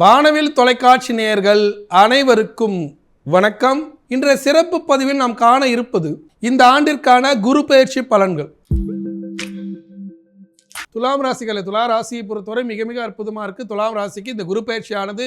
வானவில் தொலைக்காட்சி நேயர்கள் அனைவருக்கும் வணக்கம். இன்றைய சிறப்பு பதிவில் நாம் காண இருப்பது இந்த ஆண்டிற்கான குரு பெயர்ச்சி பலன்கள். துலாம் ராசிகளை ராசியை பொறுத்தவரை மிக மிக அற்புதமாக இருக்குது. துலாம் ராசிக்கு இந்த குரு பெயர்ச்சியானது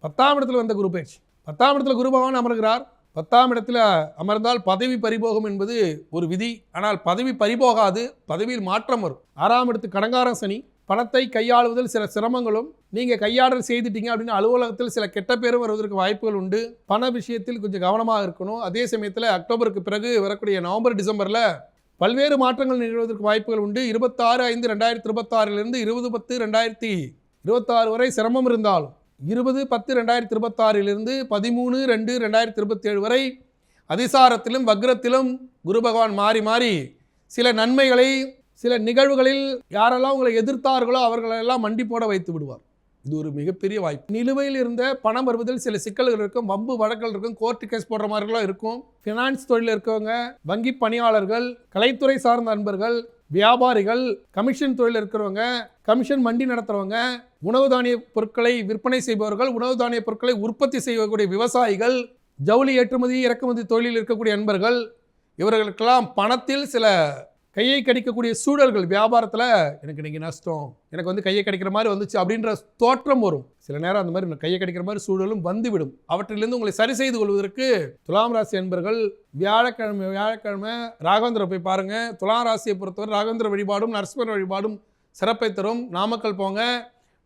10ஆம் இடத்துல வந்த குரு பெயர்ச்சி. 10ஆம் இடத்துல குரு பகவான் அமர்கிறார். 10ஆம் இடத்துல அமர்ந்தால் பதவி பறிபோகும் என்பது ஒரு விதி. ஆனால் பதவி பறிபோகாது, பதவியில் மாற்றம் வரும். 6ஆம் இடத்து கடங்காரம் சனி. பணத்தை கையாளுவதில் சில சிரமங்களும், நீங்கள் கையாடல் செய்துட்டீங்க அப்படின்னு அலுவலகத்தில் சில கெட்ட பேரும் வருவதற்கு வாய்ப்புகள் உண்டு. பண விஷயத்தில் கொஞ்சம் கவனமாக இருக்கணும். அதே சமயத்தில் அக்டோபருக்கு பிறகு வரக்கூடிய நவம்பர் டிசம்பரில் பல்வேறு மாற்றங்கள் நிகழ்வதற்கு வாய்ப்புகள் உண்டு. 26/5/2026 20/10/2026 வரை சிரமம் இருந்தாலும் 20/10/2026 13/2/2027 வரை அதிசாரத்திலும் வக்ரத்திலும் குரு பகவான் மாறி மாறி சில நன்மைகளை, சில நிகழ்வுகளில் யாரெல்லாம் உங்களை எதிர்த்தார்களோ அவர்களெல்லாம் மண்டி போட வைத்து விடுவார். இது ஒரு மிகப்பெரிய வாய்ப்பு. நிலுவையில் இருந்த பணம் வருவதில் சில சிக்கல்கள் இருக்கும், வம்பு வழக்கல் இருக்கும், கோர்ட்டு கேஸ் போடுற மாதிரிலாம் இருக்கும். ஃபினான்ஸ் தொழில் இருக்கவங்க, வங்கி பணியாளர்கள், கலைத்துறை சார்ந்த நண்பர்கள், வியாபாரிகள், கமிஷன் தொழில் இருக்கிறவங்க, கமிஷன் மண்டி நடத்துறவங்க, உணவு தானிய பொருட்களை விற்பனை செய்பவர்கள், உணவு தானிய பொருட்களை உற்பத்தி செய்யக்கூடிய விவசாயிகள், ஜவுளி ஏற்றுமதி இறக்குமதி தொழிலில் இருக்கக்கூடிய நண்பர்கள், இவர்களுக்கெல்லாம் பணத்தில் சில கையை கடிக்கக்கூடிய சூழல்கள், வியாபாரத்தில் எனக்கு இன்றைக்கி நஷ்டம், எனக்கு கையை கடிக்கிற மாதிரி வந்துச்சு அப்படின்ற தோற்றம் வரும். சில நேரம் அந்த மாதிரி கையை கடிக்கிற மாதிரி சூழலும் வந்துவிடும். அவற்றிலிருந்து உங்களை சரி செய்து கொள்வதற்கு துலாம் ராசி என்பர்கள் வியாழக்கிழமை ராகவேந்திர போய் பாருங்கள். துலாம் ராசியை பொறுத்தவரை ராகவேந்திர வழிபாடும் நரசிம்மர் வழிபாடும் சிறப்பை தரும். நாமக்கல் போங்க,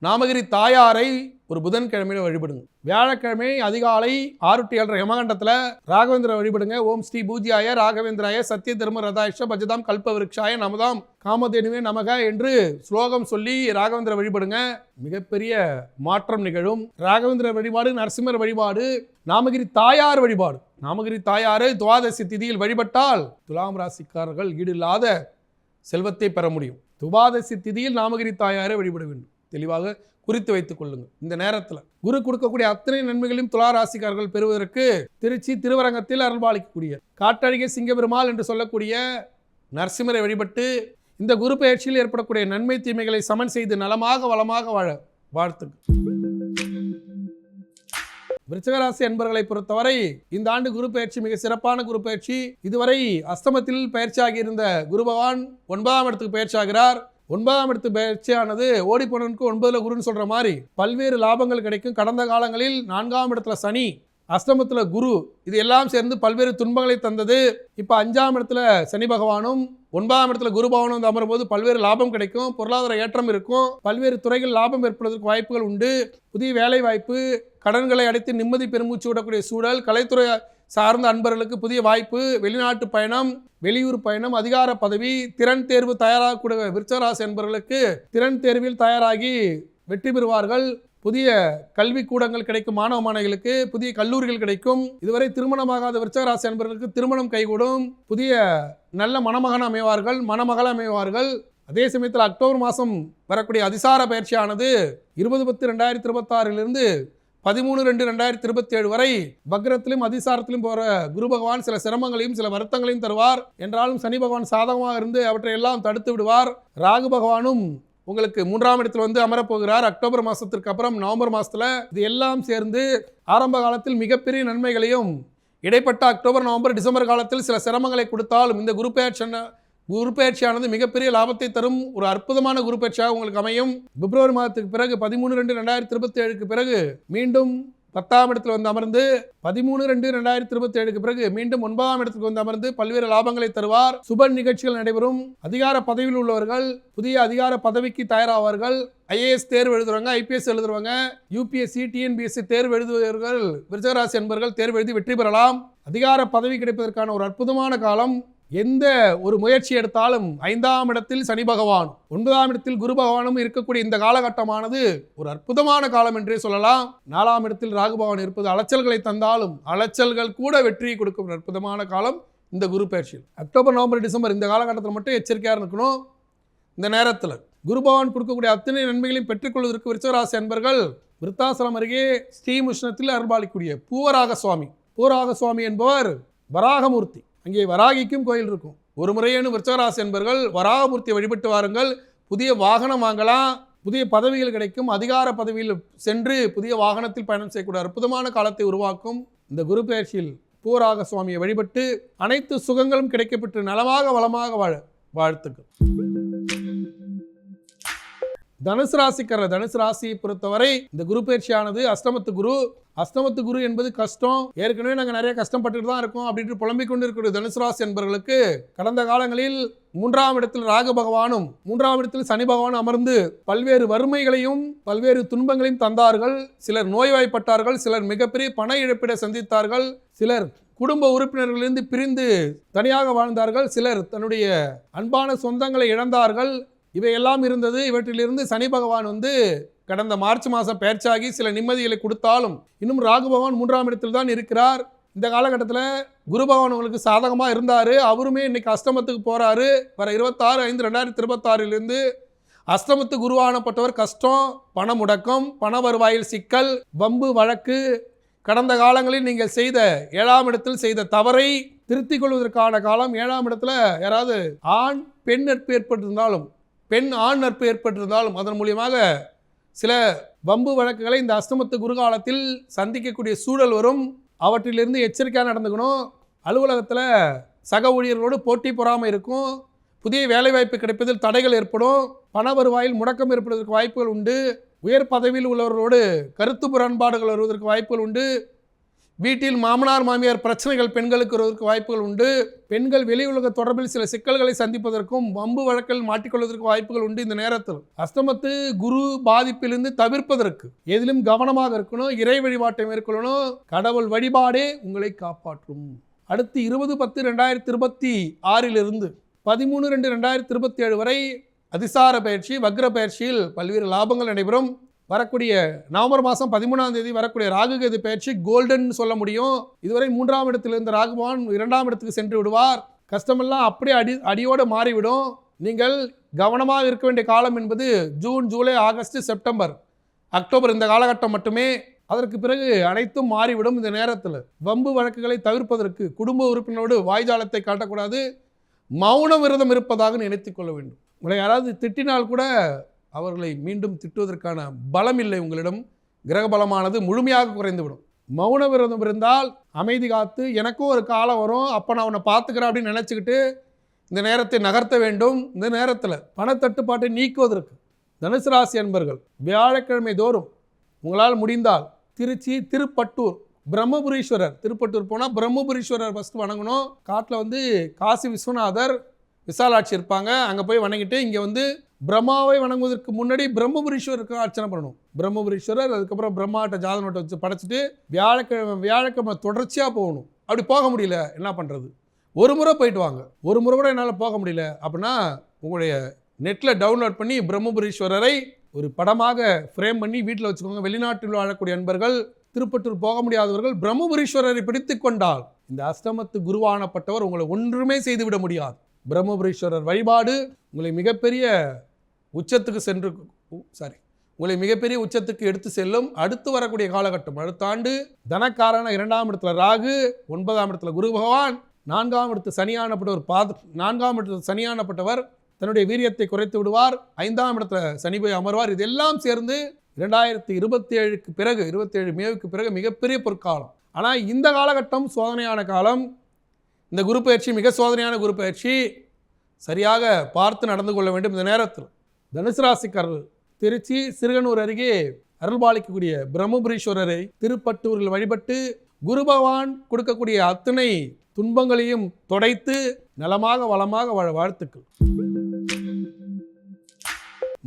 நாமகிரி தாயாரை ஒரு புதன்கிழமையில வழிபடுங்க. வியாழக்கிழமை அதிகாலை 6 to 7 யமகண்டத்தில் ராகவேந்திர வழிபடுங்க. ஓம் ஸ்ரீ பூஜ்யாய ராகவேந்திராய சத்திய தர்ம ரதாயஷ பஜதாம் கல்ப விருட்சாய நமதாம் காமதேனுவே நமக என்று ஸ்லோகம் சொல்லி ராகவேந்திர வழிபடுங்க. மிகப்பெரிய மாற்றம் நிகழும். ராகவேந்திர வழிபாடு, நரசிம்மர் வழிபாடு, நாமகிரி தாயார் வழிபாடு. நாமகிரி தாயாரை துவாதசி திதியில் வழிபட்டால் துலாம் ராசிக்காரர்கள் ஈடில்லாத செல்வத்தை பெற முடியும். துவாதசி திதியில் நாமகிரி தாயாரை வழிபட வேண்டும். தெளிவாக குறித்து வைத்துக் கொள்ளுங்கள். இந்த நேரத்தில் குரு கொடுக்கக்கூடிய அத்தனை நன்மைகளையும் துலா ராசிக்காரர்கள் பெறுவதற்கு திருச்சி திருவரங்கத்தில் அருள்பாலிக்கக்கூடிய காட்டழகிய சிங்கபெருமாள் என்று சொல்லக்கூடிய நரசிம்மரை வழிபட்டு இந்த குரு பெயர்ச்சியில் ஏற்படக்கூடிய நன்மை தீமைகளை சமன் செய்து நலமாக வளமாக வாழ வாழ்த்துக்கள். விருச்சிகராசி அன்பர்களை பொறுத்தவரை இந்த ஆண்டு குரு பெயர்ச்சி மிக சிறப்பான குரு பெயர்ச்சி. இதுவரை அஸ்தமத்தில் பயிற்சியாகி இருந்த குரு பகவான் 9ஆம் இடத்துக்கு பயிற்சியாகிறார். 9ஆம் இடத்து பயிற்சியானது ஓடி போனவனுக்கு 9ல் குருன்னு சொல்ற மாதிரி பல்வேறு லாபங்கள் கிடைக்கும். கடந்த காலங்களில் 4ஆம் இடத்துல சனி, அஷ்டமத்தில் குரு, இது எல்லாம் சேர்ந்து பல்வேறு துன்பங்களை தந்தது. இப்போ 5ஆம் இடத்துல சனி பகவானும் 9ஆம் இடத்துல குரு பகவானும் வந்து அமரும்போது பல்வேறு லாபம் கிடைக்கும், பொருளாதார ஏற்றம் இருக்கும், பல்வேறு துறைகள் லாபம் ஏற்படுவதற்கு வாய்ப்புகள் உண்டு. புதிய வேலை வாய்ப்பு, கடன்களை அடைத்து நிம்மதி பெருமூச்சு விடக்கூடிய சூழல், கலைத்துறை சார்ந்த அன்பர்களுக்கு புதிய வாய்ப்பு, வெளிநாட்டு பயணம், வெளியூர் பயணம், அதிகார பதவி, திறன் தேர்வு தயாராகக்கூடிய விருச்சிகராசி அன்பர்களுக்கு திறன் தேர்வில் தயாராகி வெற்றி பெறுவார்கள். புதிய கல்வி கூடங்கள் கிடைக்கும், மாணவ மாணவிகளுக்கு புதிய கல்லூரிகள் கிடைக்கும். இதுவரை திருமணமாகாத விருச்சிகராசி அன்பர்களுக்கு திருமணம் கைகூடும். புதிய நல்ல மணமகன் அமைவார்கள், மணமகள் அமைவார்கள். அதே சமயத்தில் அக்டோபர் மாதம் வரக்கூடிய அதிசார பயிற்சியானது 20/10/2026 13/2/2027 வரை வக்ரத்திலும் அதிசாரத்திலும் போற குரு பகவான் சில சிரமங்களையும் சில வருத்தங்களையும் தருவார். என்றாலும் சனி பகவான் சாதகமாக இருந்து அவற்றை எல்லாம் தடுத்து விடுவார். ராகு பகவானும் உங்களுக்கு 3ஆம் இடத்தில் வந்து அமரப்போகிறார். அக்டோபர் மாதத்திற்கு அப்புறம் நவம்பர் மாதத்தில் இது எல்லாம் சேர்ந்து ஆரம்ப காலத்தில் மிகப்பெரிய நன்மைகளையும், இடைப்பட்ட அக்டோபர் நவம்பர் டிசம்பர் காலத்தில் சில சிரமங்களை கொடுத்தாலும் இந்த குரு பெயர்ச்சியானது மிகப்பெரிய லாபத்தை தரும் ஒரு அற்புதமான குரு பெயர்ச்சியாக உங்களுக்கு அமையும். பிப்ரவரி மாதத்துக்கு பிறகு 13/2/2027 பிறகு மீண்டும் 10ஆம் இடத்தில் வந்து அமர்ந்து 13/2/2027 பிறகு மீண்டும் 9ஆம் இடத்துக்கு வந்து அமர்ந்து பல்வேறு லாபங்களை தருவார். சுப நிகழ்ச்சிகள் நடைபெறும். அதிகார பதவியில் உள்ளவர்கள் புதிய அதிகார பதவிக்கு தயாராவார்கள். IAS தேர்வு எழுதுறவங்க, IPS எழுதுறவங்க, UPSC TNPSC தேர்வு எழுதுவர்கள், விருச்சிகராசி என்பவர்கள் தேர்வு எழுதி வெற்றி பெறலாம். அதிகார பதவி கிடைப்பதற்கான ஒரு அற்புதமான காலம். எந்த ஒரு முயற்சி எடுத்தாலும் 5ஆம் இடத்தில் சனி பகவான், 9ஆம் இடத்தில் குரு பகவானும் இருக்கக்கூடிய இந்த காலகட்டமானது ஒரு அற்புதமான காலம் என்றே சொல்லலாம். 4ஆம் இடத்தில் ராகு பகவான் இருப்பது அலைச்சல்களை தந்தாலும் அலைச்சல்கள் கூட வெற்றியை கொடுக்கும் ஒரு அற்புதமான காலம் இந்த குரு பெயர்ச்சியில். அக்டோபர் நவம்பர் டிசம்பர் இந்த காலகட்டத்தில் மட்டும் எச்சரிக்கையாக இருக்கணும். இந்த நேரத்தில் குரு பகவான் கொடுக்கக்கூடிய அத்தனை நன்மைகளையும் பெற்றுக்கொள்வதற்கு விருச்சிகராசி அன்பர்கள் விருத்தாசலம் அருகே ஸ்ரீமுஷ்ணத்தில் அருள்பாலிக்கூடிய பூவராக சுவாமி என்பவர் வராகமூர்த்தி. அங்கே வராகிக்கும் கோயில் இருக்கும். ஒரு முறையேனும் விருச்சிகராசி என்பர்கள் வராகமூர்த்தியை வழிபட்டு வாருங்கள். புதிய வாகனம் வாங்கலாம், புதிய பதவிகள் கிடைக்கும், அதிகார பதவியில் சென்று புதிய வாகனத்தில் பயணம் செய்யக்கூடிய அற்புதமான காலத்தை உருவாக்கும். இந்த குரு பெயர்ச்சியில் பூராக சுவாமியை வழிபட்டு அனைத்து சுகங்களும் கிடைக்கப்பெற்று நலமாக வளமாக வாழ வாழ்த்துக்கள். தனுசு ராசிக்காரர், தனுசு ராசியை பொறுத்தவரை இந்த குரு பயிற்சியானது அஷ்டமத்து குரு என்பது கஷ்டம். ஏற்கனவே நாங்கள் நிறைய கஷ்டப்பட்டுட்டு தான் இருக்கோம் அப்படின்ட்டு புலம்பிக் கொண்டு இருக்கக்கூடிய தனுசு ராசி என்பவர்களுக்கு கடந்த காலங்களில் 3ஆம் இடத்தில் ராகு பகவானும் 3ஆம் இடத்தில் சனி பகவான் அமர்ந்து பல்வேறு வறுமைகளையும் பல்வேறு துன்பங்களையும் தந்தார்கள். சிலர் நோய்வாய்ப்பட்டார்கள், சிலர் மிகப்பெரிய பண இழப்பீடை சந்தித்தார்கள், சிலர் குடும்ப உறுப்பினர்களிலிருந்து பிரிந்து தனியாக வாழ்ந்தார்கள், சிலர் தன்னுடைய அன்பான சொந்தங்களை இழந்தார்கள். இவையெல்லாம் இருந்தது. இவற்றிலிருந்து சனி பகவான் கடந்த மார்ச் மாதம் பெயர்ச்சியாகி சில நிம்மதிகளை கொடுத்தாலும் இன்னும் ராகு பகவான் 3ஆம் இடத்தில் தான் இருக்கிறார். இந்த காலகட்டத்தில் குரு பகவான் உங்களுக்கு சாதகமாக இருந்தார். அவருமே இன்னைக்கு அஷ்டமத்துக்கு போகிறாரு. வர 26/5/2026 அஷ்டமத்து குருவானப்பட்டவர் கஷ்டம், பண முடக்கம், பண வருவாயில் சிக்கல், வம்பு வழக்கு, கடந்த காலங்களில் நீங்கள் செய்த 7ஆம் இடத்தில் செய்த தவறை திருத்திக் கொள்வதற்கான காலம். 7ஆம் இடத்துல யாராவது ஆண் பெண் நட்பு ஏற்பட்டிருந்தாலும், பெண் ஆண் நட்பு ஏற்பட்டிருந்தாலும் அதன் மூலியமாக சில வம்பு வழக்குகளை இந்த அஷ்டமத்து குரு காலத்தில் சந்திக்கக்கூடிய சூழல் வரும். அவற்றிலிருந்து எச்சரிக்கையாக நடந்துக்கணும். அலுவலகத்தில் சக ஊழியர்களோடு போட்டி பொறாமை இருக்கும். புதிய வேலைவாய்ப்பு கிடைப்பதில் தடைகள் ஏற்படும். பண வருவாயில் முடக்கம் ஏற்படுவதற்கு வாய்ப்புகள் உண்டு. உயர் பதவியில் உள்ளவர்களோடு கருத்து முரண்பாடுகள் வருவதற்கு வாய்ப்புகள் உண்டு. வீட்டில் மாமனார் மாமியார் பிரச்சனைகள் பெண்களுக்கு வருவதற்கு வாய்ப்புகள் உண்டு. பெண்கள் வெளி உலக தொடர்பில் சில சிக்கல்களை சந்திப்பதற்கும் வம்பு வழக்கில் மாட்டிக்கொள்வதற்கு வாய்ப்புகள் உண்டு. இந்த நேரத்தில் அஷ்டமத்து குரு பாதிப்பிலிருந்து தவிர்ப்பதற்கு எதிலும் கவனமாக இருக்கணும். இறை வழிபாட்டை மேற்கொள்ளணும். கடவுள் வழிபாடே உங்களை காப்பாற்றும். அடுத்து 20/10/2026 13/2/2027 வரை அதிசார பயிற்சி, வக்ர பயிற்சியில் பல்வேறு லாபங்கள் நடைபெறும். வரக்கூடிய நவம்பர் மாதம் 13ஆம் தேதி வரக்கூடிய ராகு கேது பயிற்சி கோல்டன் சொல்ல முடியும். இதுவரை 3ஆம் இடத்தில் இருந்த ராகு பகவான் 2ஆம் இடத்துக்கு சென்று விடுவார். கஷ்டமெல்லாம் அப்படியே அடியோடு மாறிவிடும். நீங்கள் கவனமாக இருக்க வேண்டிய காலம் என்பது June, July, August, September, October இந்த காலகட்டம் மட்டுமே. அதற்கு பிறகு அனைத்தும் மாறிவிடும். இந்த நேரத்தில் வம்பு வழக்குகளை தவிர்ப்பதற்கு குடும்ப உறுப்பினரோடு வாய்ஜாலத்தை காட்டக்கூடாது. மௌன விரதம் இருப்பதாக நினைத்துக் கொள்ள வேண்டும். உங்களை யாராவது திட்டினால் கூட அவர்களை மீண்டும் திட்டுவதற்கான பலம் இல்லை உங்களிடம். கிரக பலமானது முழுமையாக குறைந்துவிடும். மௌன விரதம் இருந்தால் அமைதி காத்து எனக்கும் ஒரு காலம் வரும், அப்போ நான் அவனை பார்த்துக்கிறேன் அப்படின்னு நினச்சிக்கிட்டு இந்த நேரத்தை நகர்த்த வேண்டும். இந்த நேரத்தில் பணத்தட்டுப்பாட்டை நீக்குவதற்கு தனுசு ராசி அன்பர்கள் வியாழக்கிழமை தோறும் உங்களால் முடிந்தால் திருச்சி, திருப்பட்டூர், பிரம்மபுரீஸ்வரர், திருப்பட்டூர் போனால் பிரம்மபுரீஸ்வரர் ஃபஸ்ட்டு வணங்கணும். காட்டில் காசி விஸ்வநாதர், விசாலாட்சி இருப்பாங்க. அங்கே போய் வணங்கிட்டு இங்கே பிரம்மாவை வணங்குவதற்கு முன்னாடி பிரம்மபுரீஸ்வரருக்கு அர்ச்சனை பண்ணணும். பிரம்மபுரீஸ்வரர், அதுக்கப்புறம் பிரம்மாட்ட ஜாத நோட்டை வச்சு படைச்சிட்டு வியாழக்கிழமை தொடர்ச்சியாக போகணும். அப்படி போக முடியல என்ன பண்ணுறது? ஒரு முறை போயிட்டு வாங்க. ஒரு முறை கூட என்னால் போக முடியல அப்படின்னா உங்களுடைய நெட்டில் டவுன்லோட் பண்ணி பிரம்மபுரீஸ்வரரை ஒரு படமாக ஃப்ரேம் பண்ணி வீட்டில் வச்சுக்கோங்க. வெளிநாட்டில் வாழக்கூடிய அன்பர்கள், திருப்பட்டூர் போக முடியாதவர்கள் பிரம்மபுரீஸ்வரரை பிடித்து கொண்டால் இந்த அஷ்டமத்து குருவானப்பட்டவர் உங்களை ஒன்றுமே செய்துவிட முடியாது. பிரம்மபுரீஸ்வரர் வழிபாடு உங்களை மிகப்பெரிய உச்சத்துக்கு எடுத்து செல்லும். அடுத்து வரக்கூடிய காலகட்டம், அடுத்த ஆண்டு தனக்காரன 2ஆம் இடத்துல ராகு, 9ஆம் இடத்துல குரு பகவான், 4ஆம் இடத்து சனியானப்பட்டவர் தன்னுடைய வீரியத்தை குறைத்து விடுவார். 5ஆம் இடத்துல சனி போய் அமர்வார். இதெல்லாம் சேர்ந்து 2027க்கு பிறகு 27 மேவுக்கு பிறகு மிகப்பெரிய பொற்காலம். ஆனால் இந்த காலகட்டம் சோதனையான காலம். இந்த குரு பயிற்சி மிக சோதனையான குரு பயிற்சி. சரியாக பார்த்து நடந்து கொள்ள வேண்டும். இந்த நேரத்தில் தனுசு ராசிக்காரர்கள் திருச்சி, சிறுகனூர் அருகே அருள்பாலிக்கக்கூடிய பிரம்மபுரீஸ்வரரை திருப்பட்டூரில் வழிபட்டு குரு பகவான் கொடுக்கக்கூடிய அத்தனை துன்பங்களையும் தொடைத்து நலமாக வளமாக வாழ வாழ்த்துக்கள்.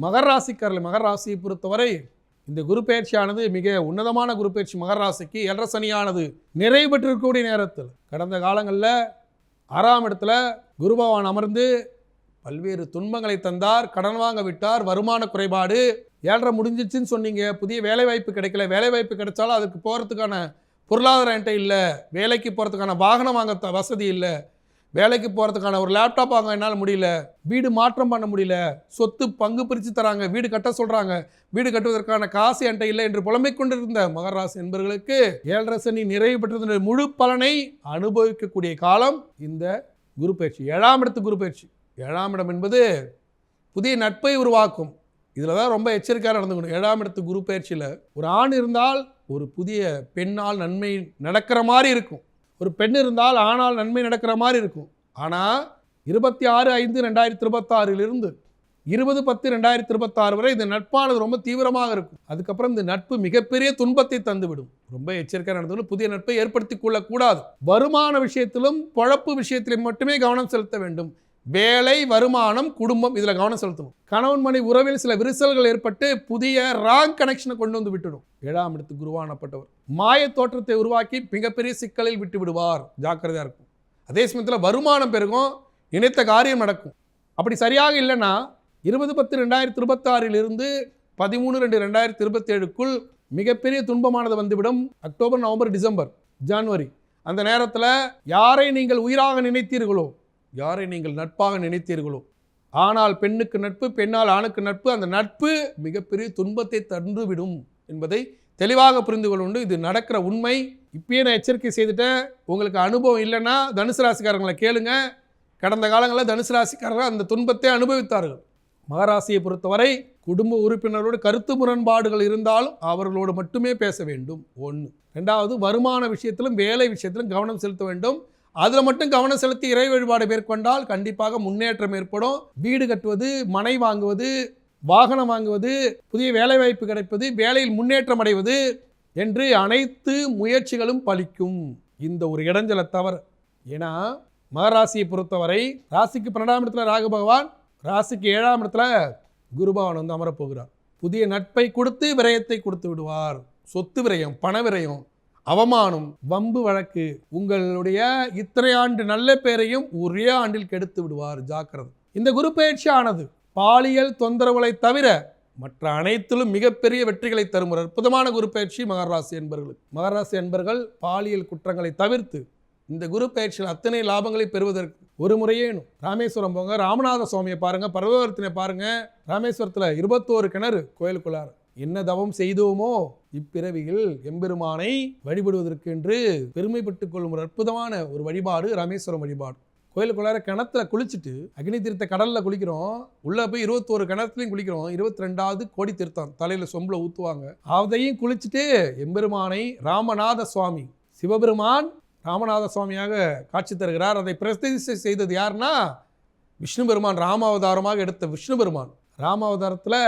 மகர ராசிக்காரர்கள், மகர ராசியை பொறுத்தவரை இந்த குரு பயிற்சியானது மிக உன்னதமான குரு பயிற்சி. மகர ராசிக்கு 7 சனியானது நிறைவு பெற்றிருக்கக்கூடிய நேரத்தில் கடந்த காலங்களில் 6ஆம் இடத்துல குரு பகவான் அமர்ந்து பல்வேறு துன்பங்களை தந்தார். கடன் வாங்க விட்டார். வருமான குறைபாடு, 7 முடிஞ்சிச்சுன்னு சொன்னீங்க, புதிய வேலைவாய்ப்பு கிடைக்கல, வேலைவாய்ப்பு கிடைச்சாலும் அதுக்கு போகிறதுக்கான பொருளாதார என்கிட்ட இல்லை, வேலைக்கு போகிறதுக்கான வாகனம் வாங்க வசதி இல்லை, வேலைக்கு போகிறதுக்கான ஒரு லேப்டாப் வாங்க என்னால் முடியல, வீடு மாற்றம் பண்ண முடியல, சொத்து பங்கு பிரித்து தராங்க, வீடு கட்ட சொல்கிறாங்க, வீடு கட்டுவதற்கான காசு என்கிட்ட இல்லை என்று புலம்பிக் கொண்டிருந்த மகராசி என்பவர்களுக்கு 7 சனி நிறைவு பெற்றது முழு பலனை அனுபவிக்கக்கூடிய காலம் இந்த குரு பயிற்சி. 7ஆம் இடத்து குரு பயிற்சி. 7ஆம் இடம் என்பது புதிய நட்பை உருவாக்கும். இதில் தான் ரொம்ப எச்சரிக்கையாக நடந்துக்கணும். 7ஆம் இடத்து குரு பயிற்சியில் ஒரு ஆண் இருந்தால் ஒரு புதிய பெண்ணால் நன்மை நடக்கிற மாதிரி இருக்கும், ஒரு பெண் இருந்தால் ஆணால் நன்மை நடக்கிற மாதிரி இருக்கும். ஆனால் 26/5/2026 20/10/2026 வரை இந்த நட்பானது ரொம்ப தீவிரமாக இருக்கும். அதுக்கப்புறம் இந்த நட்பு மிகப்பெரிய துன்பத்தை தந்துவிடும். ரொம்ப எச்சரிக்கையாக நடந்துக்கணும். புதிய நட்பை ஏற்படுத்தி கொள்ளக்கூடாது. வருமான விஷயத்திலும் பொழப்பு விஷயத்திலும் மட்டுமே கவனம் செலுத்த வேண்டும். வேலை, வருமானம், குடும்பம் இதில் கவனம் செலுத்தணும். கணவன் மனை உறவில் சில விரிசல்கள் ஏற்பட்டு புதிய ராங் கனெக்ஷனை கொண்டு வந்து விட்டுடும். 7ஆம் இடத்து குருவானப்பட்டவர் மாய தோற்றத்தை உருவாக்கி மிகப்பெரிய சிக்கலில் விட்டு விடுவார். ஜாக்கிரதையாக இருக்கும். அதே சமயத்தில் வருமானம் பெருகும், நினைத்த காரியம் நடக்கும். அப்படி சரியாக இல்லைன்னா 20/10/2026 13/2/2027 மிகப்பெரிய துன்பமானது வந்துவிடும். அக்டோபர், நவம்பர், டிசம்பர், ஜனவரி அந்த நேரத்தில் யாரை நீங்கள் உயிராக நினைத்தீர்களோ, யாரை நீங்கள் நட்பாக நினைத்தீர்களோ, ஆனால் பெண்ணுக்கு நட்பு, பெண்ணால் ஆணுக்கு நட்பு, அந்த நட்பு மிகப்பெரிய துன்பத்தை தந்துவிடும் என்பதை தெளிவாக புரிந்து கொள்ளுண்டு. இது நடக்கிற உண்மை. இப்பயே நான் எச்சரிக்கை செய்துட்டேன். உங்களுக்கு அனுபவம் இல்லைன்னா தனுசு ராசிக்காரங்களை கேளுங்க. கடந்த காலங்களில் தனுசு ராசிக்காரர்கள் அந்த துன்பத்தை அனுபவித்தார்கள். மகராசியை பொறுத்தவரை குடும்ப உறுப்பினரோடு கருத்து முரண்பாடுகள் இருந்தாலும் அவர்களோடு மட்டுமே பேச வேண்டும். 1. 2வது, வருமான விஷயத்திலும் வேலை விஷயத்திலும் கவனம் செலுத்த வேண்டும். அதில் மட்டும் கவனம் செலுத்தி இறை வழிபாடு மேற்கொண்டால் கண்டிப்பாக முன்னேற்றம் ஏற்படும். வீடு கட்டுவது, மனை வாங்குவது, வாகனம் வாங்குவது, புதிய வேலை வாய்ப்பு கிடைப்பது, வேலையில் முன்னேற்றம் அடைவது என்று அனைத்து முயற்சிகளும் பலிக்கும். இந்த ஒரு இடைஞ்சலை தவிர. ஏன்னா மகராசியை பொறுத்தவரை ராசிக்கு 12ஆம் இடத்துல ராகு பகவான், ராசிக்கு 7ஆம் இடத்துல குரு பகவான் வந்து அமரப்போகிறார். புதிய நட்பை கொடுத்து விரயத்தை கொடுத்து விடுவார். சொத்து விரயம், பண விரயம், அவமானம், வம்பு வழக்கு, உங்களுடைய இத்தனை ஆண்டு நல்ல பேரையும் ஒரே ஆண்டில் கெடுத்து விடுவார். ஜாக்கிரதை. இந்த குரு பயிற்சி ஆனது பாலியல் தொந்தரவுகளை தவிர மற்ற அனைத்திலும் மிகப்பெரிய வெற்றிகளை தரும் ஒரு அற்புதமான குரு பயிற்சி மகராசி என்பர்களுக்கு. மகராசி என்பர்கள் பாலியல் குற்றங்களை தவிர்த்து இந்த குரு பயிற்சியில் அத்தனை லாபங்களை பெறுவதற்கு ஒரு முறையேனும் ராமேஸ்வரம் போங்க, ராமநாத சுவாமியை பாருங்க, பர்வதவர்த்தினை பாருங்க. ராமேஸ்வரத்தில் 21 கிணறு கோயிலுக்குள்ளார். என்ன தவம் செய்தோமோ இப்பிறவியில் எம்பெருமானை வழிபடுவதற்கு என்று பெருமைப்பட்டுக் கொள்ளும் ஒரு அற்புதமான ஒரு வழிபாடு ராமேஸ்வரம் வழிபாடு. கோயிலுக்குள்ளார கிணத்துல குளிச்சுட்டு அக்னி தீர்த்த கடல்ல குளிக்கிறோம். உள்ள போய் 21 கிணத்துலையும் குளிக்கிறோம். 22வது கோடி தீர்த்தம் தலையில சொம்புல ஊத்துவாங்க. அதையும் குளிச்சுட்டு எம்பெருமானை ராமநாத சுவாமி, சிவபெருமான் ராமநாத சுவாமியாக காட்சி தருகிறார். அதை பிரதிஷ்டை செய்தது யாருன்னா விஷ்ணு பெருமான். ராமாவதாரமாக எடுத்த விஷ்ணு பெருமான். ராமாவதாரத்தில்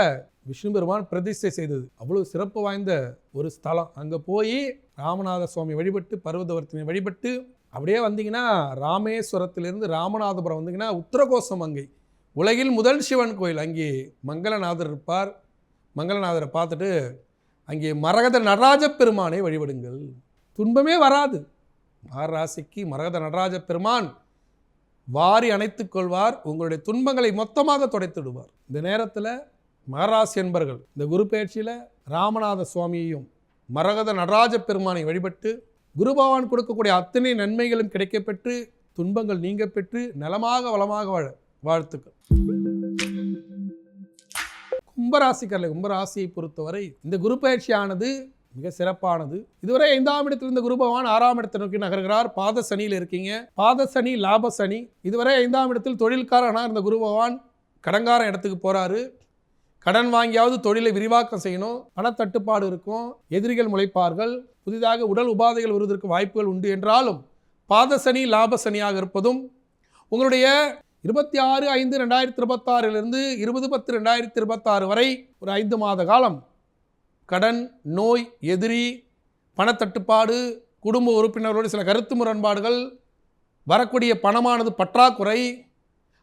விஷ்ணு பெருமான் பிரதிஷ்டை செய்தது. அவ்வளோ சிறப்பு வாய்ந்த ஒரு ஸ்தலம். அங்கே போய் ராமநாத சுவாமி வழிபட்டு, பர்வதவர்த்தினை வழிபட்டு அப்படியே வந்தீங்கன்னா ராமேஸ்வரத்திலிருந்து ராமநாதபுரம் வந்தீங்கன்னா உத்தரகோசம் அங்கை உலகில் முதல் சிவன் கோயில். அங்கே மங்களநாதர் இருப்பார். மங்களநாதரை பார்த்துட்டு அங்கே மரகத நடராஜ பெருமானை வழிபடுங்கள். துன்பமே வராது. மகராசிக்கு மரகத நடராஜ பெருமான் வாரி அணைத்துக் கொள்வார். உங்களுடைய துன்பங்களை மொத்தமாக துடைத்துடுவார். இந்த நேரத்தில் மகராசி என்பர்கள் இந்த குரு பயிற்சியில் ராமநாத சுவாமியையும் மரகத நடராஜ பெருமானை வழிபட்டு குரு பகவான் கொடுக்கக்கூடிய அத்தனை நன்மைகளும் கிடைக்கப்பெற்று துன்பங்கள் நீங்க பெற்று நலமாக வளமாக வாழ வாழ்த்துக்கள். கும்பராசியை பொறுத்தவரை இந்த குரு பயிற்சியானது மிக சிறப்பானது. இதுவரை 5ஆம் இடத்தில் இருந்த குரு பகவான் 6ஆம் இடத்தை நோக்கி நகர்கிறார். பாத சனியில் இருக்கீங்க. பாத சனி, லாப சனி. இதுவரை 5ஆம் இடத்தில் தொழில்காரனாக இருந்த குரு பகவான் கடன்கார இடத்துக்கு போறாரு. கடன் வாங்கியாவது தொழிலை விரிவாக்கம் செய்யணும். பணத்தட்டுப்பாடு இருக்கும். எதிரிகள் முளைப்பார்கள். புதிதாக உடல் உபாதைகள் வருவதற்கு வாய்ப்புகள் உண்டு. என்றாலும் பாத சனி, லாப சனியாக இருப்பதும் உங்களுடைய 26/5/2026 20/10/2026 வரை ஒரு 5 மாத காலம் கடன், நோய், எதிரி, பணத்தட்டுப்பாடு, குடும்ப உறுப்பினர்களோடு சில கருத்து முரண்பாடுகள், வரக்கூடிய பணமானது பற்றாக்குறை,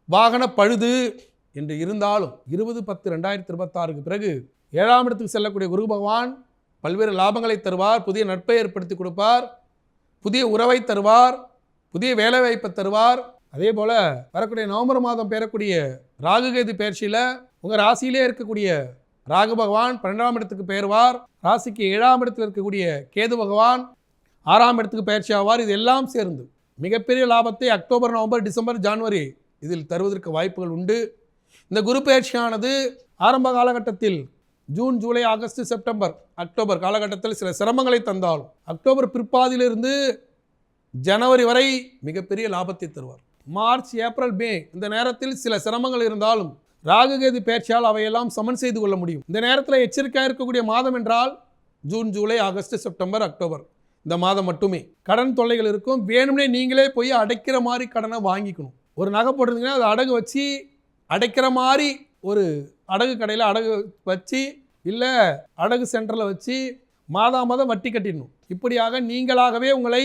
வாகன பழுது என்று இருந்தாலும் 20/10/2026 பிறகு 7ஆம் இடத்துக்கு செல்லக்கூடிய குரு பகவான் பல்வேறு லாபங்களை தருவார். புதிய நட்பை ஏற்படுத்தி கொடுப்பார். புதிய உறவை தருவார். புதிய வேலைவாய்ப்பை தருவார். அதே போல் வரக்கூடிய நவம்பர் மாதம் பெறக்கூடிய ராகுகேது பயிற்சியில் உங்கள் ராசியிலே இருக்கக்கூடிய ராகு பகவான் 12ஆம் இடத்துக்கு பெயர்வார். ராசிக்கு 7ஆம் இடத்தில் இருக்கக்கூடிய கேது பகவான் 6ஆம் இடத்துக்கு பயிற்சி ஆவார். இது எல்லாம் சேர்ந்து மிகப்பெரிய லாபத்தை அக்டோபர், நவம்பர், டிசம்பர், ஜனவரி இதில் தருவதற்கு வாய்ப்புகள் உண்டு. இந்த குரு பயிற்சியானது ஆரம்ப காலகட்டத்தில் June, July, August, September, October காலகட்டத்தில் சில சிரமங்களை தந்தாலும் அக்டோபர் பிற்பாதியிலிருந்து ஜனவரி வரை மிகப்பெரிய லாபத்தை தருவார். மார்ச், ஏப்ரல், மே இந்த நேரத்தில் சில சிரமங்கள் இருந்தாலும் ராகுகேது பெயர்ச்சியால் அவையெல்லாம் சமன் செய்து கொள்ள முடியும். இந்த நேரத்தில் எச்சரிக்கையாக இருக்கக்கூடிய மாதம் என்றால் June, July, August, September, October இந்த மாதம் மட்டுமே. கடன் தொல்லைகள் இருக்கும். வேணும்னே நீங்களே போய் அடைக்கிற மாதிரி கடனை வாங்கிக்கணும். ஒரு நகை போட்டிருந்தீங்கன்னா அதை அடகு வச்சு அடைக்கிற மாதிரி ஒரு அடகு கடையில் அடகு வச்சு, இல்லை அடகு சென்டரில் வச்சு மாதம் வட்டி கட்டிடணும். இப்படியாக நீங்களாகவே உங்களை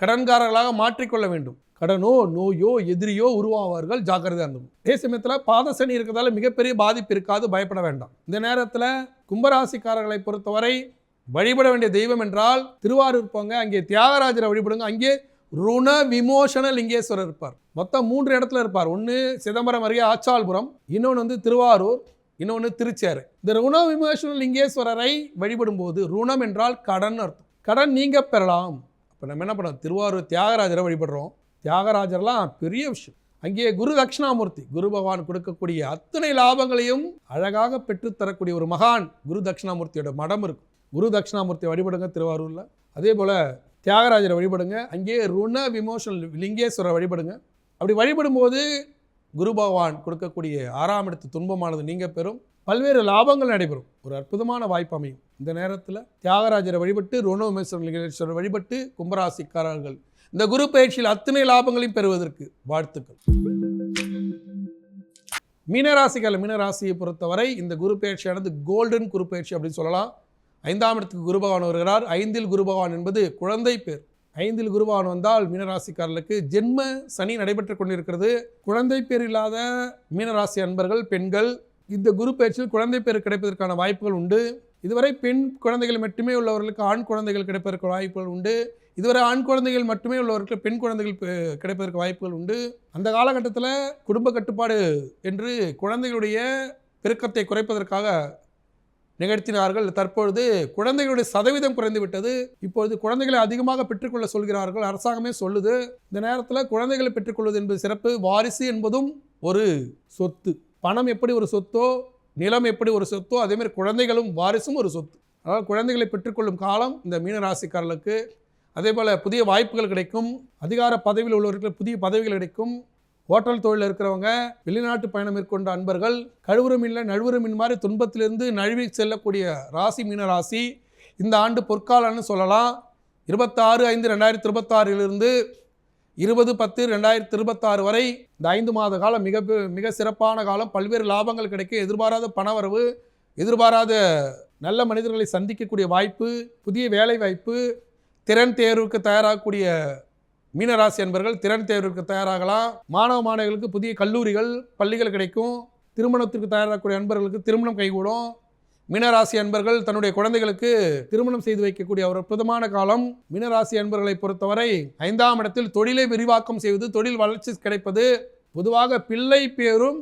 கடன்காரர்களாக மாற்றிக்கொள்ள வேண்டும். கடனோ நோயோ எதிரியோ உருவாவார்கள், ஜாக்கிரதையாக இருந்தோம். அதே சமயத்தில் பாத சனி இருக்கிறதால மிகப்பெரிய பாதிப்பு இருக்காது, பயப்பட வேண்டாம். இந்த நேரத்தில் கும்பராசிக்காரர்களை பொறுத்தவரை வழிபட வேண்டிய தெய்வம் என்றால் திருவாரூர் போங்க, அங்கே தியாகராஜரை வழிபடுங்க. அங்கே ருண விமோசன லிங்கேஸ்வரர் இருப்பார். மொத்தம் 3 இடத்துல இருப்பார். ஒன்று சிதம்பரம் அருகே ஆச்சால்புரம், இன்னொன்று திருவாரூர், இன்னொன்று திருச்சேரை. இந்த ருண விமோசன லிங்கேஸ்வரரை வழிபடும் போது, ருணம் என்றால் கடன் அர்த்தம், கடன் நீங்க பெறலாம். இப்போ நம்ம என்ன பண்ணோம், திருவாரூர் தியாகராஜரை வழிபடுறோம். தியாகராஜர்லாம் பெரிய விஷயம். அங்கே குரு தட்சிணாமூர்த்தி, குரு பகவான் கொடுக்கக்கூடிய அத்தனை லாபங்களையும் அழகாக பெற்றுத்தரக்கூடிய ஒரு மகான் குரு தட்சிணாமூர்த்தியோட மடம் இருக்கும். குரு தட்சிணாமூர்த்தியை வழிபடுங்க திருவாரூரில். அதே போல் தியாகராஜரை வழிபடுங்க. அங்கே ருண விமோசன லிங்கேஸ்வரரை வழிபடுங்க. அப்படி வழிபடும்போது குரு பகவான் கொடுக்கக்கூடிய 6ஆம் இடத்து துன்பமானது நீங்க பெறும், பல்வேறு லாபங்கள் நடைபெறும். ஒரு அற்புதமான வாய்ப்பு அமையும். இந்த நேரத்தில் தியாகராஜரை வழிபட்டு, ருண விமோசன லிங்கேஸ்வரரை வழிபட்டு கும்பராசிக்காரர்கள் இந்த குரு பயிற்சியில் அத்தனை லாபங்களையும் பெறுவதற்கு வாழ்த்துக்கள். மீனராசியை பொறுத்தவரை இந்த குரு பயிற்சியானது கோல்டன் குரு பயிற்சி அப்படின்னு சொல்லலாம். 5ஆம் இடத்துக்கு குரு பகவான் வருகிறார். 5இல் குரு பகவான் என்பது குழந்தை பேர். 5இல் குரு பகவான் வந்தால் மீனராசிக்காரர்களுக்கு ஜென்ம சனி நடைபெற்று கொண்டிருக்கிறது. குழந்தை பேர் இல்லாத மீனராசி அன்பர்கள், பெண்கள் இந்த குரு பயிற்சியில் குழந்தை பேர் கிடைப்பதற்கான வாய்ப்புகள் உண்டு. இதுவரை பெண் குழந்தைகள் மட்டுமே உள்ளவர்களுக்கு ஆண் குழந்தைகள் கிடைப்பதற்கு வாய்ப்புகள் உண்டு. இதுவரை ஆண் குழந்தைகள் மட்டுமே உள்ளவர்களுக்கு பெண் குழந்தைகள் கிடைப்பதற்கு வாய்ப்புகள் உண்டு. அந்த காலகட்டத்தில் குடும்ப கட்டுப்பாடு என்று குழந்தைகளுடைய பெருக்கத்தை குறைப்பதற்காக நிகழ்த்தினார்கள். தற்பொழுது குழந்தைகளுடைய சதவீதம் குறைந்து விட்டது. இப்பொழுது குழந்தைகளை அதிகமாக பெற்றுக்கொள்ள சொல்கிறார்கள், அரசாங்கமே சொல்லுது. இந்த நேரத்தில் குழந்தைகளை பெற்றுக்கொள்வது என்பது சிறப்பு. வாரிசு என்பதும் ஒரு சொத்து. பணம் எப்படி ஒரு சொத்தோ, நிலம் எப்படி ஒரு சொத்தோ, அதேமாதிரி குழந்தைகளும் வாரிசும் ஒரு சொத்து. அதாவது குழந்தைகளை பெற்றுக்கொள்ளும் காலம் இந்த மீனராசிக்காரர்களுக்கு. அதே போல் புதிய வாய்ப்புகள் கிடைக்கும். அதிகார பதவியில் உள்ளவர்களுக்கு புதிய பதவிகள் கிடைக்கும். ஹோட்டல் தொழிலில் இருக்கிறவங்க, வெளிநாட்டு பயணம் மேற்கொண்ட அன்பர்கள், கழுவுரம் இல்லை நழுவுரம் மாதிரி துன்பத்திலிருந்து நழுவி செல்லக்கூடிய ராசி மீனராசி. இந்த ஆண்டு பொற்காலம்னு சொல்லலாம். 26/5/2026 20/10/2026 வரை இந்த 5 மாத காலம் மிக சிறப்பான காலம். பல்வேறு லாபங்கள் கிடைக்கும். எதிர்பாராத பணவரவு, எதிர்பாராத நல்ல மனிதர்களை சந்திக்கக்கூடிய வாய்ப்பு, புதிய வேலை வாய்ப்பு, திறன் தேர்வுக்கு தயாராகக்கூடிய மீனராசி அன்பர்கள் திறன் தேர்வுக்கு தயாராகலாம். மாணவர்களுக்கு புதிய கல்லூரிகள், பள்ளிகள் கிடைக்கும். திருமணத்திற்கு தயாராகக்கூடிய அன்பர்களுக்கு திருமணம் கைகூடும். மீனராசி அன்பர்கள் தன்னுடைய குழந்தைகளுக்கு திருமணம் செய்து வைக்கக்கூடிய ஒரு அற்புதமான காலம். மீனராசி அன்பர்களை பொறுத்தவரை 5ஆம் இடத்தில் தொழிலை விரிவாக்கம் செய்வது, தொழில் வளர்ச்சி கிடைப்பது, பொதுவாக பிள்ளை பேரும்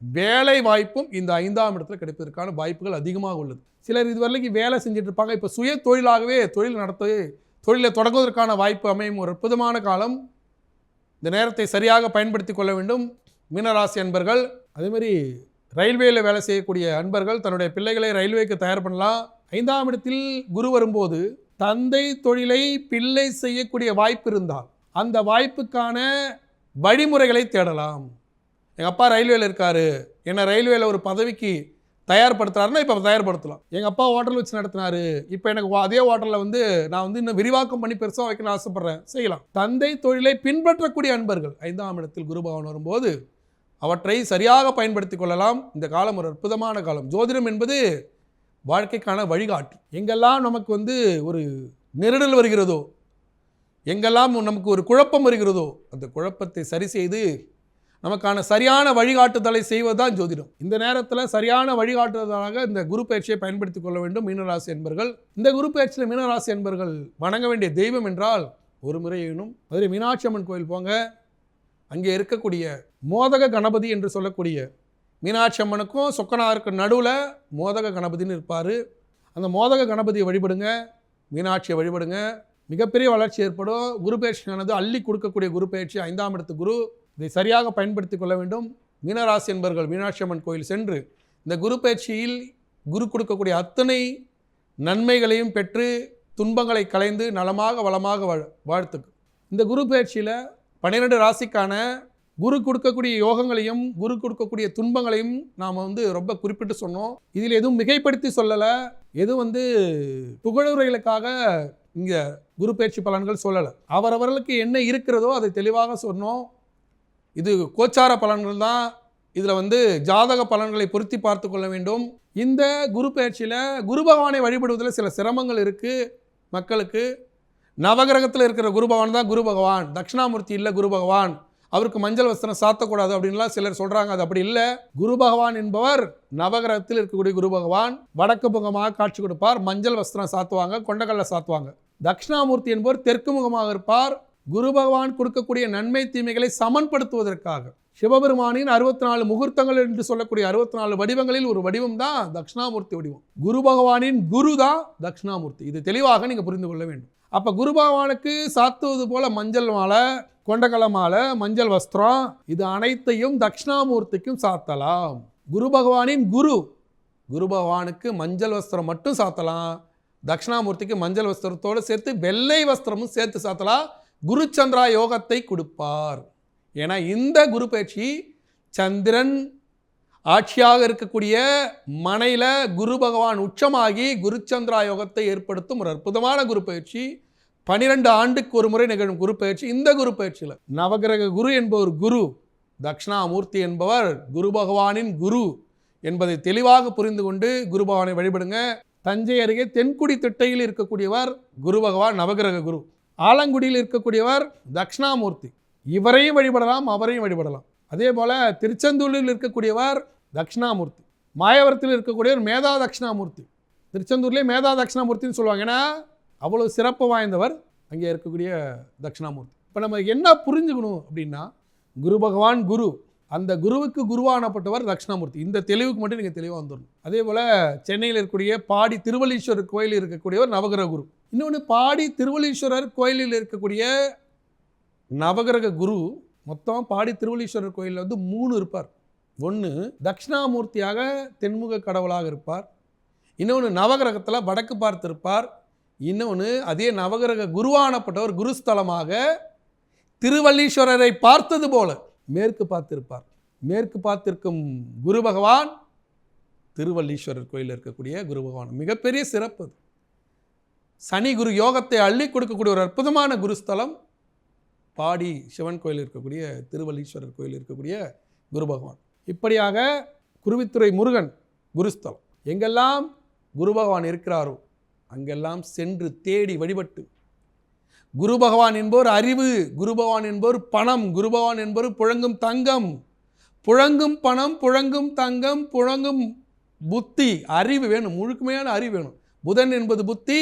வேலை வாய்ப்பும் இந்த 5ஆம் இடத்துல கிடைப்பதற்கான வாய்ப்புகள் அதிகமாக உள்ளது. சிலர் இதுவரைக்கும் வேலை செஞ்சுட்டு இருப்பாங்க, இப்போ சுய தொழிலாகவே தொழிலை தொடங்குவதற்கான வாய்ப்பு அமையும். ஒரு அற்புதமான காலம். இந்த நேரத்தை சரியாக பயன்படுத்தி கொள்ள வேண்டும் மீனராசி அன்பர்கள். அதேமாதிரி ரயில்வேயில் வேலை செய்யக்கூடிய அன்பர்கள் தன்னுடைய பிள்ளைகளை ரயில்வேக்கு தயார் பண்ணலாம். 5ஆம் இடத்தில் குரு வரும்போது தந்தை தொழிலை பிள்ளை செய்யக்கூடிய வாய்ப்பு இருந்தால் அந்த வாய்ப்புக்கான வழிமுறைகளை தேடலாம். எங்கள் அப்பா ரயில்வேயில் இருக்காரு, என்னை ரயில்வேயில் ஒரு பதவிக்கு தயார்படுத்துறாருன்னா இப்போ தயார்படுத்தலாம். எங்கள் அப்பா ஹோட்டல் வச்சு நடத்தினாரு, இப்போ எனக்கு அதே ஹோட்டலில் நான் இன்னும் விரிவாக்கம் பண்ணி பெருசாக வைக்கணும்னு ஆசைப்பட்றேன், செய்யலாம். தந்தை தொழிலை பின்பற்றக்கூடிய அன்பர்கள் 5ஆம் இடத்தில் குரு பகவான் வரும்போது அவற்றை சரியாக பயன்படுத்தி கொள்ளலாம். இந்த காலம் ஒரு அற்புதமான காலம். ஜோதிடம் என்பது வாழ்க்கைக்கான வழிகாட்டி. எங்கெல்லாம் நமக்கு ஒரு நெருடல் வருகிறதோ, எங்கெல்லாம் நமக்கு ஒரு குழப்பம் வருகிறதோ, அந்த குழப்பத்தை சரி செய்து நமக்கான சரியான வழிகாட்டுதலை செய்வதுதான் ஜோதிடம். இந்த நேரத்தில் சரியான வழிகாட்டுதலாக இந்த குரு பயிற்சியை பயன்படுத்தி கொள்ள வேண்டும் மீனராசி என்பர்கள். இந்த குரு பயிற்சியில் மீனராசி என்பர்கள் வணங்க வேண்டிய தெய்வம் என்றால் ஒரு முறை வேணும். அதில் மீனாட்சி அம்மன் கோயில் போங்க. அங்கே இருக்கக்கூடிய மோதக கணபதி என்று சொல்லக்கூடிய மீனாட்சி அம்மனுக்கும் சொக்கனாருக்கும் நடுவில் மோதக கணபதினு இருப்பார். அந்த மோதக கணபதியை வழிபடுங்க, மீனாட்சியை வழிபடுங்க, மிகப்பெரிய வளர்ச்சி ஏற்படும். குரு பயிற்சியானது அள்ளி கொடுக்கக்கூடிய குரு பயிற்சி. 5ஆம் இடத்து குரு. இதை சரியாக பயன்படுத்தி கொள்ள வேண்டும். மீனராசி என்பர்கள் மீனாட்சி அம்மன் கோயில் சென்று இந்த குரு பயிற்சியில் குரு கொடுக்கக்கூடிய அத்தனை நன்மைகளையும் பெற்று துன்பங்களை களைந்து நலமாக வளமாக வாழ்த்துக்கு. இந்த குரு பயிற்சியில் 12 ராசிக்கான குரு கொடுக்கக்கூடிய யோகங்களையும் குரு கொடுக்கக்கூடிய துன்பங்களையும் நாம் ரொம்ப குறிப்பிட்டு சொன்னோம். இதில் எதுவும் மிகைப்படுத்தி சொல்லலை, எதுவும் புகழுரைகளுக்காக இங்கே குரு பயிற்சி பலன்கள் சொல்லலை. அவரவர்களுக்கு என்ன இருக்கிறதோ அதை தெளிவாக சொன்னோம். இது கோச்சார பலன்கள் தான். இதில் ஜாதக பலன்களை பொருத்தி பார்த்து கொள்ள வேண்டும். இந்த குரு பயிற்சியில் குரு பகவானை வழிபடுவதில் சில சிரமங்கள் இருக்குது மக்களுக்கு. நவகிரகத்தில் இருக்கிற குரு பகவான் தான் குரு பகவான், தட்சிணாமூர்த்தி இல்லை குரு பகவான், அவருக்கு மஞ்சள் வஸ்திரம் சாத்தக்கூடாது அப்படின்லாம் சிலர் சொல்கிறாங்க. அது அப்படி இல்லை. குரு பகவான் என்பவர் நவகிரகத்தில் இருக்கக்கூடிய குரு பகவான் வடக்கு முகமாக காட்சி கொடுப்பார், மஞ்சள் வஸ்திரம் சாத்துவாங்க, கொண்டக்கல்ல சாத்துவாங்க. தட்சிணாமூர்த்தி என்பவர் தெற்கு முகமாக இருப்பார். குரு பகவான் கொடுக்கக்கூடிய நன்மை தீமைகளை சமன்படுத்துவதற்காக சிவபெருமானின் 64 முகூர்த்தங்கள் என்று சொல்லக்கூடிய 64 வடிவங்களில் ஒரு வடிவம் தான் தட்சிணாமூர்த்தி வடிவம். குரு பகவானின் குரு தான் தட்சிணாமூர்த்தி. இது தெளிவாக நீங்கள் புரிந்து கொள்ள வேண்டும். அப்போ குரு பகவானுக்கு சாத்துவது போல மஞ்சள் மாலை, கொண்டக்கல்ல மாலை, மஞ்சள் வஸ்திரம், இது அனைத்தையும் தட்சிணாமூர்த்திக்கும் சாத்தலாம். குரு பகவானின் குரு பகவானுக்கு மஞ்சள் வஸ்திரம் மட்டும் சாத்தலாம், தட்சிணாமூர்த்திக்கு மஞ்சள் வஸ்திரத்தோடு சேர்த்து வெள்ளை வஸ்திரமும் சேர்த்து சாத்தலாம். குரு சந்திரா யோகத்தை கொடுப்பார். ஏன்னா இந்த குரு பயிற்சி சந்திரன் ஆட்சியாக இருக்கக்கூடிய மனையில் குரு பகவான் உச்சமாகி குரு சந்திரா யோகத்தை ஏற்படுத்தும் ஒரு அற்புதமான குரு பயிற்சி. 12 ஆண்டுக்கு ஒரு முறை நிகழும் குரு பயிற்சி. இந்த குரு பயிற்சியில் நவகிரக குரு என்பவர் குரு, தட்சிணாமூர்த்தி என்பவர் குரு பகவானின் குரு என்பதை தெளிவாக புரிந்து கொண்டு குரு பகவானை வழிபடுங்க. தஞ்சை அருகே தென்குடி திட்டையில் இருக்கக்கூடியவர் குரு பகவான் நவகிரக குரு. ஆலங்குடியில் இருக்கக்கூடியவர் தட்சிணாமூர்த்தி. இவரையும் வழிபடலாம், அவரையும் வழிபடலாம். அதே போல் திருச்செந்தூரில் இருக்கக்கூடியவர் தட்சிணாமூர்த்தி. மாயவரத்தில் இருக்கக்கூடியவர் மேதா தட்சிணாமூர்த்தி. திருச்செந்தூர்லேயே மேதா தட்சிணாமூர்த்தின்னு சொல்லுவாங்க. ஏன்னா அவ்வளோ சிறப்பு வாய்ந்தவர் அங்கே இருக்கக்கூடிய தட்சிணாமூர்த்தி. இப்போ நம்ம என்ன புரிஞ்சுக்கணும் அப்படின்னா, குரு பகவான் குரு, அந்த குருவுக்கு குருவானப்பட்டவர் தட்சிணாமூர்த்தி. இந்த தெளிவுக்கு மட்டும் நீங்கள் தெளிவாக வந்துடணும். அதே போல் சென்னையில் இருக்கக்கூடிய பாடி திருவள்ளீஸ்வரர் கோயிலில் இருக்கக்கூடியவர் நவகிரக குரு. இன்னொன்று, பாடி திருவள்ளீஸ்வரர் கோயிலில் இருக்கக்கூடிய நவகிரக குரு மொத்தம் பாடி திருவள்ளீஸ்வரர் கோயிலில் 3 இருப்பார். ஒன்று தட்சிணாமூர்த்தியாக தென்முக கடவுளாக இருப்பார், இன்னொன்று நவகிரகத்தில் வடக்கு பார்த்து இருப்பார், இன்னொன்று அதே நவகிரக குருவானப்பட்டவர் குருஸ்தலமாக திருவள்ளீஸ்வரரை பார்த்தது போல மேற்கு பார்த்திருப்பார். மேற்கு பார்த்திருக்கும் குரு பகவான் திருவள்ளீஸ்வரர் கோயிலில் இருக்கக்கூடிய குரு பகவான். மிகப்பெரிய சிறப்பு. சனி குரு யோகத்தை அள்ளி கொடுக்கக்கூடிய ஒரு அற்புதமான குருஸ்தலம் பாடி சிவன் கோயில் இருக்கக்கூடிய திருவள்ளீஸ்வரர் கோயில் இருக்கக்கூடிய குரு பகவான். இப்படியாக குருவித்துறை முருகன் குருஸ்தலம். எங்கெல்லாம் குரு பகவான் இருக்கிறாரோ அங்கெல்லாம் சென்று தேடி வழிபட்டு, குரு பகவான் என்போர் அறிவு, குரு பகவான் என்போர் பணம், குரு பகவான் என்போர் புழங்கும் தங்கம், புழங்கும் பணம், புழங்கும் தங்கம், புழங்கும் புத்தி, அறிவு வேணும், முழுமையான அறிவு வேணும். புதன் என்பது புத்தி,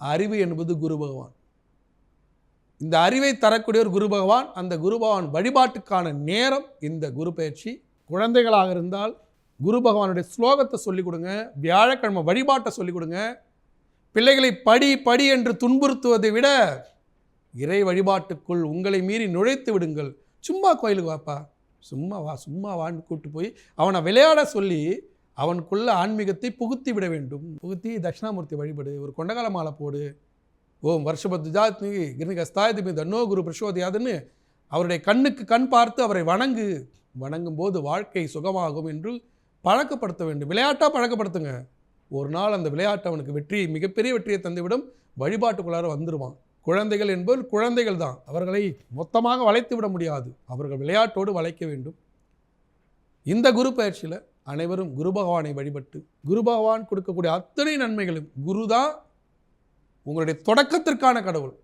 அறிவு என்பது குரு பகவான். இந்த அறிவை தரக்கூடிய ஒரு குரு பகவான். அந்த குரு பகவான் வழிபாட்டுக்கான நேரம் இந்த குரு பயிற்சி. குழந்தைகளாக இருந்தால் குரு பகவானுடைய ஸ்லோகத்தை சொல்லிக் கொடுங்க, வியாழக்கிழமை வழிபாட்டை சொல்லிக் கொடுங்க. பிள்ளைகளை படி படி என்று துன்புறுத்துவதை விட இறை வழிபாட்டுக்குள் உங்களை மீறி நுழைத்து விடுங்கள். சும்மா கோயிலுக்கு வாப்பா, சும்மா வான்னு கூப்பிட்டு போய் அவனை விளையாட சொல்லி அவனுக்குள்ள ஆன்மீகத்தை புகுத்தி விட வேண்டும். புகுத்தி தட்சிணாமூர்த்தி வழிபடு, ஒரு கொண்டகால மாலை போடு, ஓம் வருஷபத்துஜாத்மி கிருணிகஸ்தாயதி தன்னோ குரு பிரசோதியாதுன்னு அவருடைய கண்ணுக்கு கண் பார்த்து அவரை வணங்கும் போது வாழ்க்கை சுகமாகும் என்று பழக்கப்படுத்த வேண்டும். விளையாட்டாக பழக்கப்படுத்துங்க. ஒரு நாள் அந்த விளையாட்டு அவனுக்கு மிகப்பெரிய வெற்றியை தந்துவிடும். வழிபாட்டுக்குள்ளார வந்துடுவான். குழந்தைகள் என்பது குழந்தைகள் தான், அவர்களை மொத்தமாக வளைத்து விட முடியாது. அவர்கள் விளையாட்டோடு வளைக்க வேண்டும். இந்த குரு பயிற்சியில் அனைவரும் குரு பகவானை வழிபட்டு, குரு பகவான் கொடுக்கக்கூடிய அத்தனை நன்மைகளும், குரு தான் உங்களுடைய தொடக்கத்திற்கான கடவுள்.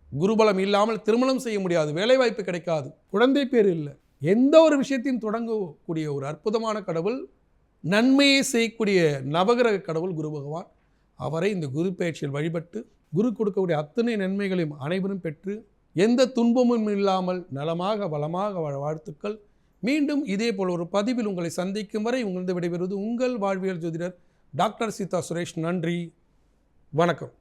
குருபலம் இல்லாமல் திருமணம் செய்ய முடியாது, வேலைவாய்ப்பு கிடைக்காது, குழந்தை பேர் இல்லை, எந்த ஒரு விஷயத்தையும் தொடங்கக்கூடிய ஒரு அற்புதமான கடவுள், நன்மையை செய்யக்கூடிய நவகிரக கடவுள் குரு பகவான். அவரை இந்த குரு பயிற்சியில் வழிபட்டு குரு கொடுக்கக்கூடிய அத்தனை நன்மைகளையும் அனைவரும் பெற்று எந்த துன்பமும் இல்லாமல் நலமாக வளமாக வாழ வாழ்த்துக்கள். மீண்டும் இதே போல் ஒரு பதிவில் உங்களை சந்திக்கும் வரை உங்களது விடைபெறுவது உங்கள் வாழ்வியல் ஜோதிடர் டாக்டர் சீதா சுரேஷ். நன்றி, வணக்கம்.